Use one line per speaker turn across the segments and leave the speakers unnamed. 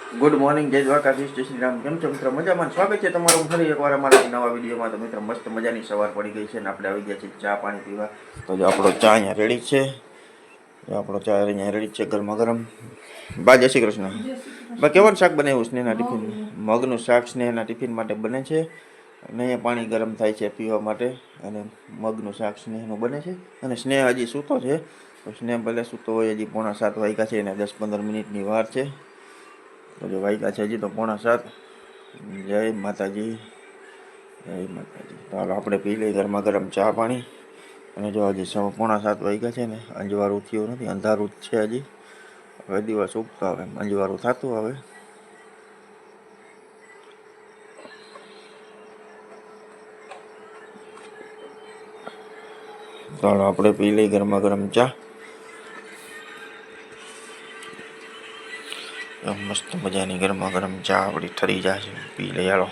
Good morning, જય દ્વારકાધીશ, જય શ્રી રામ. કેમ છો મિત્રો? મજામાં? સ્વાગત છે તમારું ફરી એકવાર અમારા નવા વિડીયોમાં. તો મિત્રો મસ્ત મજાની સવાર પડી ગઈ છે ને આપણે આવી ગયા છીએ ચા પાણી પીવા. તો જો આપણો ચા અહીંયા રેડી છે. આપણો ચા અહીંયા રેડી છે ગરમા ગરમ. બા જય શ્રી કૃષ્ણ. બા કેવાનું શાક બનાવ્યું સ્નેહના ટિફિન? મગનું શાક સ્નેહના ટિફિન માટે બને છે અને અહીંયા પાણી ગરમ થાય છે પીવા માટે અને મગનું શાક સ્નેહનું બને છે. અને સ્નેહ હજી સૂતો છે, તો સ્નેહ ભલે સૂતો હોય, હજી 6:45 વાગ્યા છે અને 10-15 મિનિટની વાર છે. તો જો વાગ્યા છે હજી તો 6:45. જય માતાજી, જય માતાજી. તો હાલો આપણે પી લઈએ ગરમા ગરમ ચા પાણી. અને જો હજી 6:45 વાગ્યા છે ને અંજવાળું થયું નથી, અંધારું જ છે હજી. હવે દિવસ ઉગતો આવે અંજવાળું થતું આવે. તો હાલો આપણે પી લઈએ ગરમા ગરમ ચા. મસ્ત મજાની ગરમા ગરમ ચા આપણી ઠરી જાય છે, પી લઈ હાલો.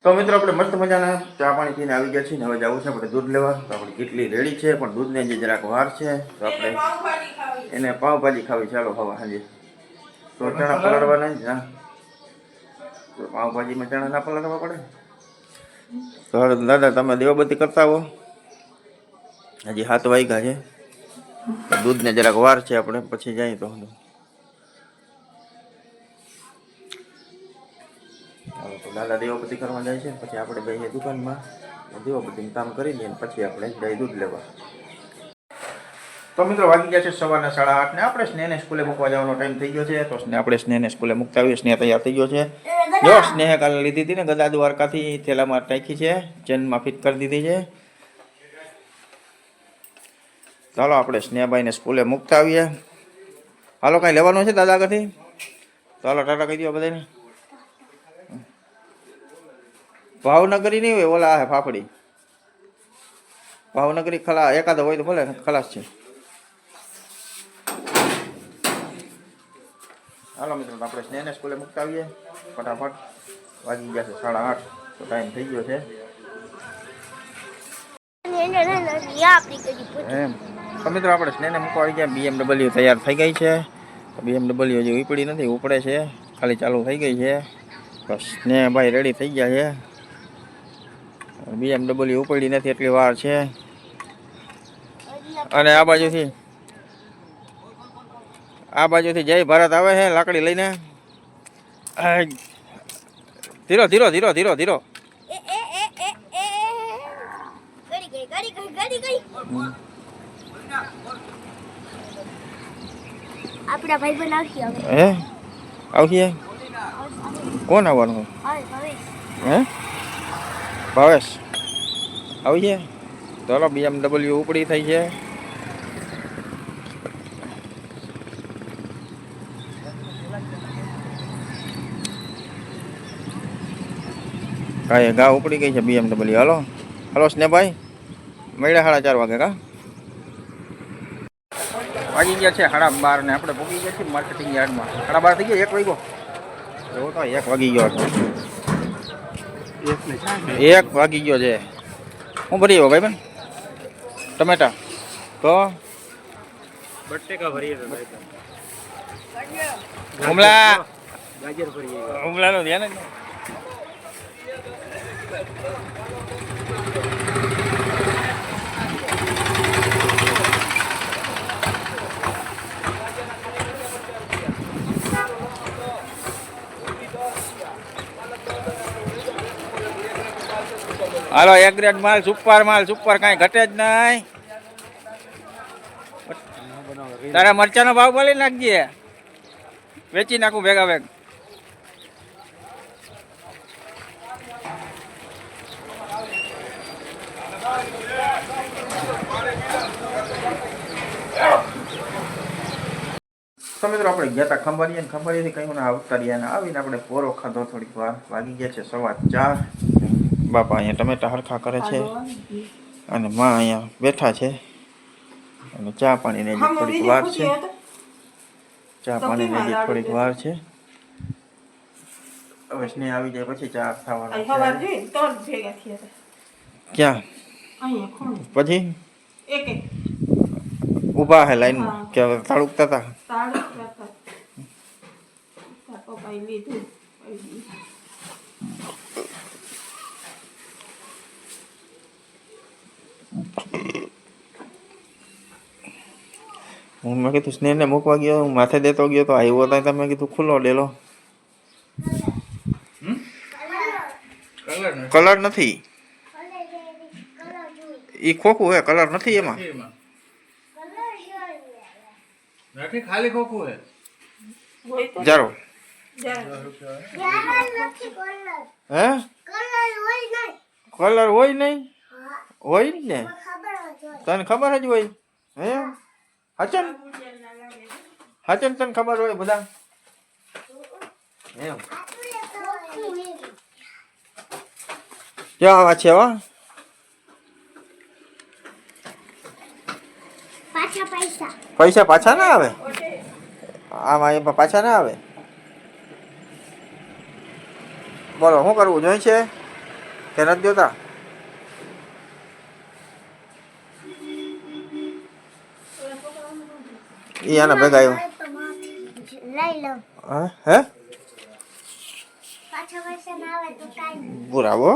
તો મિત્રો આપણે મસ્ત મજાના ચા પાણી પીને આવી ગયા છીએ ને હવે જવું છે આપણે દૂધ લેવા. તો આપણી કેટલી રેડી છે પણ દૂધને જે જરાક વાર છે, તો આપણે એને પાવભાજી ખાવી. ચાલો ખાવા હાજી. તો ચણા પલાળવાના જ હા, તો પાવભાજીમાં ચણા ના પલાળવા પડે. તો હવે દાદા તમે દીવાબત્તી કરતા હો, હજી 7 વાગ્યા છે, દૂધને જરાક વાર છે, આપણે પછી જઈએ. તો દાદા દીવાબત્તી કરવા જાય છે, પછી આપણે જઈએ દુકાનમાં દીવાબત્તીનું કામ કરી લઈએ પછી આપણે જઈએ દૂધ લેવા. તો મિત્રો વાગી ગયા છે સવારના 8:30 ને આપણે સ્નેહને સ્કૂલે મૂકવા જવાનો ટાઈમ થઈ ગયો છે. તો આપણે સ્નેહને સ્કૂલે મૂકતા આવીએ. સ્નેહ તૈયાર થઈ ગયો છે. જો સ્નેહે કાલે લીધી હતી ને ગદા દ્વારકાથી, થેલામાં રાખી છે, ચેનમાં ફિટ કરી દીધી છે. ચાલો આપણે સ્નેહભાઈને સ્કૂલે મૂકતા આવીએ. હાલો કાંઈ લેવાનું છે દાદા આગળથી? ચાલો ટાટા કહી દો બધાને. ભાવનગરી નહીં હોય, ઓલા હે ફાફડી. ભાવનગરી ખલા એકાદો હોય તો ભલે, ખલાસ છે. હાલો મિત્રો આપણે સ્નેહને સ્કૂલે મૂકતા આવીએ ફટાફટ. વાગી ગયા છે 8:30, તો ટાઈમ થઈ ગયો છે એમ. તો મિત્રો આપણે સ્નેહને મૂકવા આવી ગયા. BMW તૈયાર થઈ ગઈ છે. BMW હજી ઉપડી નથી, ઉપડે છે, ખાલી ચાલુ થઈ ગઈ છે. બસ સ્નેહભાઈ રેડી થઈ ગયા છે. BMW ઉપડી નથી એટલી વાર છે. અને આ બાજુથી જય ભારત આવે છે લાકડી લઈને. ધીરો ધીરો ધીરો ધીરો ધીરો.
આપણા ભાઈ બનાવી હવે.
હે આવશે કોણ આવવાનું હે ભાવેશ આવશે ચાલો BMW ઉપડી થઈ છે કાંઈ ગા ઉપડી ગઈ છે BMW હાલો હાલો સ્નેહભાઈ મળ્યા 4:30 વાગે કા વાગી ગયા છે 12:30 ને આપણે ભૂગી ગયા છીએ માર્કેટિંગ યાર્ડમાં 12:30 થઈ ગયા 1 વાગ્યો એવો તો 1 વાગી ગયો 1 વાગી ગયો છે હું ભરી આવ્યો ભાઈ બેન ટમેટા તો બટેકા ભરી હુમલા ગાજર ભરી હુમલાનું ધ્યાન જ હાલો 1 ગ્રેડ માલ સુપર કાંઈ ઘટે જ નહીં તારા મરચાનો ભાવ બોલી નાખજે વેચી નાખું ભેગા ભેગ તો મિત્રો આપણે ગયા હતા ખંભાળીથી કંઈ મને આવતા રહ્યા ને આવીને આપણે પોરો ખાધો થોડીક વાર વાગી ગયા છે 4:15 બાપા અહીંયા ટમેટા હરખા કરે છે અને માં અહીંયા બેઠા છે અને ચા પાણીને થોડીક વાર છે હવે સ્નેહ આવી જાય પછી ચા થવાનો ક્યાં પછી ઊભા હે લાઈનમાં કે તાળુકતા હતા હું મેં કીધું સ્નેહને મૂકવા ગયો હું માથે દેતો ગયો તો આવ્યો હતા તમે કીધું ખુલ્લો ડેલો કલર નથી ઈ ખોખું હે કલર નથી એમાં ખાલી ખોખું હે જારો હે કલર હોય નહીં હોય ને તને ખબર જ હોય હે હાચન તને ખબર હોય બધા એમ ક્યાં વાત છે વા પૈસા પાછા ના આવે આમાં એમાં પાછા ના આવે બોલો શું કરવું જોઈએ છે કે નથી જોતા ઈ આના ભેગા આવ્યો હે બરાબર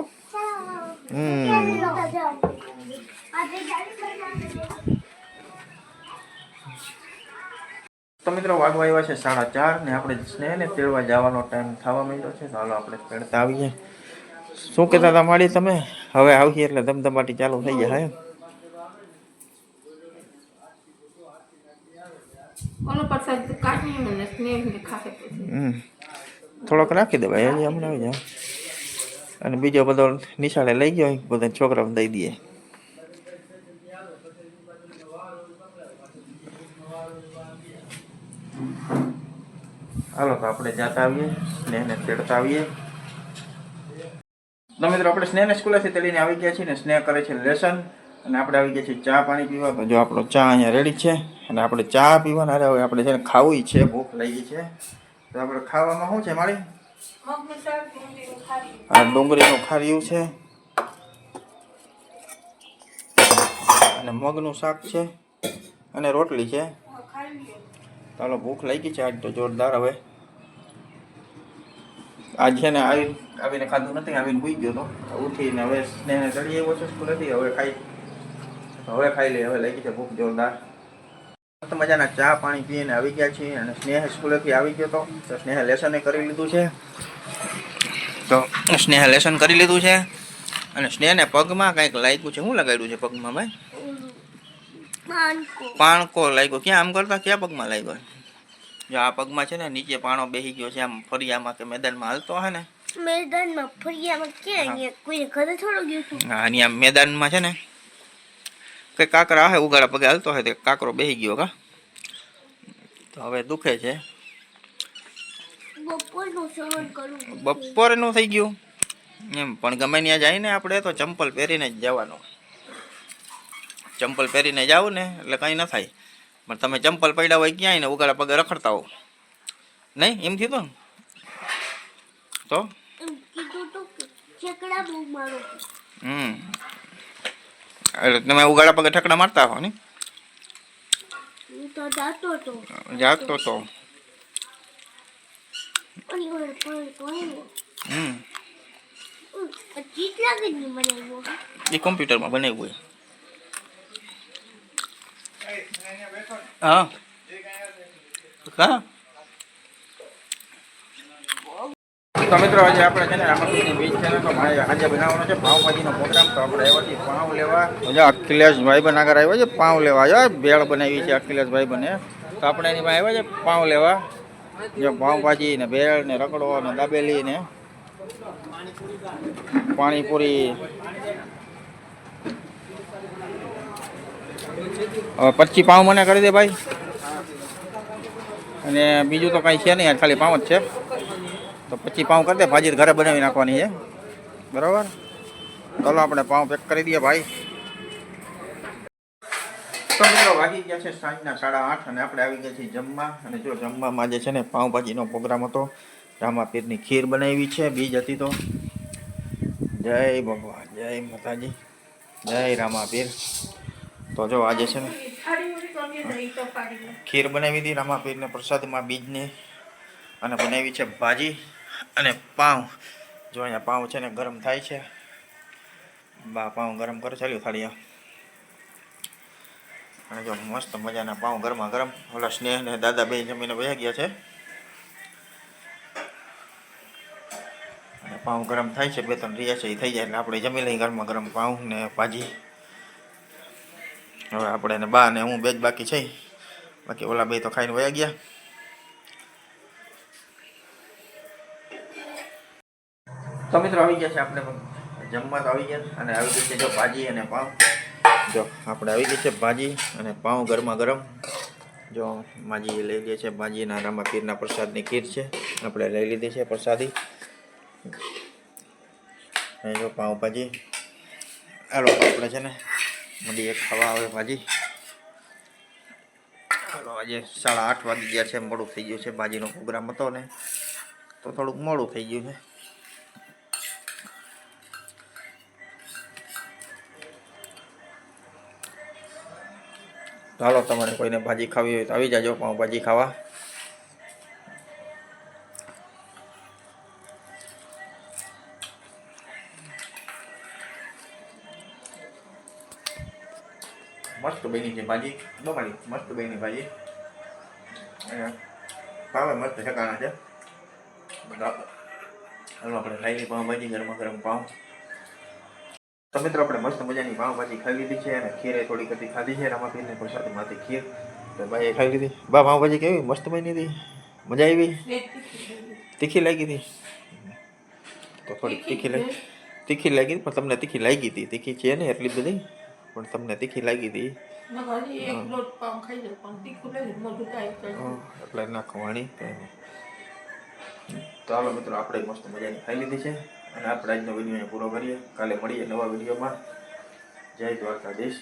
તો મિત્રો વાગવા આવ્યા છે 4:30 ને આપણે સ્નેહને તેડવા જવાનો ટાઈમ થવા માંડ્યો છે તો હાલો આપણે તેડતા આવીએ શું કહેતા હતા માડી તમે હવે આવીએ એટલે ધમધમાટી ચાલુ થઈ જાય થોડોક રાખી દેવાય હજી હમણાં આવી જાય અને બીજો બધો નિશાળે લઈ ગયો બધા છોકરાઓને દઈ દઈએ હાલો તો આપણે જાતા આવીએ સ્નેહને તેડતા આવીએ તો મિત્રો આપણે સ્નેહને સ્કૂલેથી તેડીને આવી ગયા છીએ ને સ્નેહ કરે છે લેસન અને આપણે આવી ગયા છીએ ચા પાણી પીવા તો જો આપણો ચા અહીંયા રેડી છે અને આપણે ચા પીવાના હવે આપણે છે ને ખાવું છે ભૂખ લાગી છે તો આપણે ખાવામાં શું છે મારી આ ડુંગળીનું ખાર્યું છે અને મગનું શાક છે અને રોટલી છે ચાલો ભૂખ લાગી છે આજ તો જોરદાર હવે આજ છે ને આવીને ખાધું નથી આવીને ભૂઈ ગયો તો ઉઠીને હવે સ્નેહને ચડી આવ્યો છે સ્કૂલેથી હવે ખાઈ લે હવે લાગી છે ભૂખ જોરદાર મસ્ત મજાના ચા પાણી પીને આવી ગયા છીએ અને સ્નેહ સ્કૂલેથી આવી ગયો તો સ્નેહ લેસન કરી લીધું છે તો સ્નેહ લેસન કરી લીધું છે અને સ્નેહને પગમાં કંઈક લાગ્યું છે શું લગાડ્યું છે પગમાં ભાઈ પાણકો લાગ્યો ક્યાં આમ કરતા ક્યાં પગમાં લાગ્યો જો આ પગમાં છે ને નીચે પાણો બેસી ગયો છે, આમ ફરિયામાં કે મેદાનમાં હાલતો હે ને
મેદાનમાં ફરિયામાં ક્યાં કોઈ ઘરે થોડો ગયો તું?
હા, આની આમ મેદાનમાં છે ને કે કાકરા હે ઉગાડા પગે હાલતો હે તે કાકરો બેસી ગયો કા, તો હવે દુખે છે.
બપોરનું સહન કરવું.
બપોરનું થઈ ગયું એમ, પણ ગમે ત્યાં જાય ને આપણે તો ચંપલ પહેરીને જ જવાનું. ચંપલ પહેરીને જાવ ને એટલે કંઈ ન થાય, પણ તમે ચંપલ પડ્યા હોય ક્યાંય ને ઉગાડા પગે રખડતા હો નહીં, એમ થયું તો
કીધું તો ઠેકડા બહુ મારો.
એટલે તમે ઉગાડા પગે ઠકડા મારતા હો ને?
હું તો જાતો તો ઓલી વાર ચીજ લાગે ને બનાવ્યો.
એ કોમ્પ્યુટરમાં બનાવ્યું હોય. હા તો મિત્રો આજે આપણે છે ને રામાપીરની બીચ છે ને તો આજે બનાવવાનો છે પાઉંભાજીનો પ્રોગ્રામ. તો આપણે આવ્યા છીએ પાઉં લેવા. જો અખિલેશ ભાઈબંધ આગળ આવ્યો છે પાઉં લેવા. જો ભેળ બનાવી છે અખિલેશ ભાઈબંધે. તો આપણે એની પાસે આવ્યા છે પાઉં લેવા. જો પાઉંભાજી ને ભેળ ને રગડો ને દાબેલી ને પાણીપુરી. હવે 25 પાઉં મને કરી દે ભાઈ. અને બીજું તો કાંઈ છે નહીં, ખાલી પાઉં જ છે. તો 25 પાઉં કરી દે, ભાજી ઘરે બનાવી નાખવાની છે. બરાબર, ચાલો આપણે પાઉં પેક કરી દઈએ ભાઈ. તો મિત્રો વાગી ગયા છે સાંજના 8:30 અને આપણે આવી ગયા છીએ જમવા. અને જો જમવામાં જે છે ને પાઉંભાજીનો પ્રોગ્રામ હતો. રામાપીરની ખીર બનાવી છે, બીજ હતી તો. જય ભગવાન, જય માતાજી, જય રામાપીર. તો જો આજે છે ને ખીર બનાવી હતી રામાપીરને પ્રસાદમાં બીજની, અને બનાવી છે ભાજી અને પાઉં. જો અહીંયા પાઉં છે ને ગરમ થાય છે, બા પાઉં ગરમ કરે ચાલ્યું થાળીયા. અને જો મસ્ત મજાના પાઉં ગરમા ગરમ. ઓલા સ્નેહ ને દાદા બે જમીને વહી ગયા છે. અને પાઉં ગરમ થાય છે, 2-3 રહ્યા છે, એ થઈ જાય એટલે આપણે જમી લઈ ગરમા ગરમ પાઉં ને ભાજી. હવે આપણે ને બા ને હું બે જ બાકી છે, બાકી ઓલા બે તો ખાઈને વયા ગયા. તો મિત્રો આવી ગયા છે આપણે જમવા. તો આવી ગયા અને આવી ગઈ છે જો ભાજી અને પાઉં. જો આપણે આવી ગઈ છે ભાજી અને પાઉં ગરમા ગરમ. જો માજી લઈ લે છે ભાજીના રામાપીરના પ્રસાદની ખીર છે, આપણે લઈ લીધી છે પ્રસાદી. અને જો પાઉંભાજી. હાલો આપણે છે ને મળી એક ખાવા આવે ભાજી. હાલો આજે 8:30 વાગી ગયા છે, મોડું થઈ ગયું છે. ભાજીનો પ્રોગ્રામ હતો ને તો થોડુંક મોડું થઈ ગયું છે. ચાલો તમારે કોઈને ભાજી ખાવી હોય તો આવી જાજો પાઉંભાજી ખાવા. મસ્ત બની છે ભાજી, બમાડી મસ્ત બની ભાજી. પાવે મસ્ત ઠેકાણા છે. હાલો આપણે ખાઈ લઈએ પાઉંભાજી, ગરમા ગરમ પાઉં. તો મિત્રો આપણે મસ્ત મજાની પાઉંભાજી ખાઈ લીધી છે અને ખીરે થોડી કદી ખાધી છે રામાપીરને પ્રસાદમાંથી ખીર. તો ભાઈએ ખાઈ લીધી. બા પાઉંભાજી કેવી મસ્ત બની હતી? મજા આવી? તીખી લાગી હતી? તો થોડીક તીખી લાગી પણ તમને તીખી લાગી હતી. તીખી છે ને એટલી બધી, પણ તમને તીખી લાગી હતી એટલે ના ખવાણી. ચાલો મિત્રો આપણે મસ્ત મજાની ખાઈ લીધી છે અને આપણે આજનો વિડીયો પૂરો કરીએ. કાલે મળીએ નવા વિડીયોમાં. જય દ્વારકાધીશ.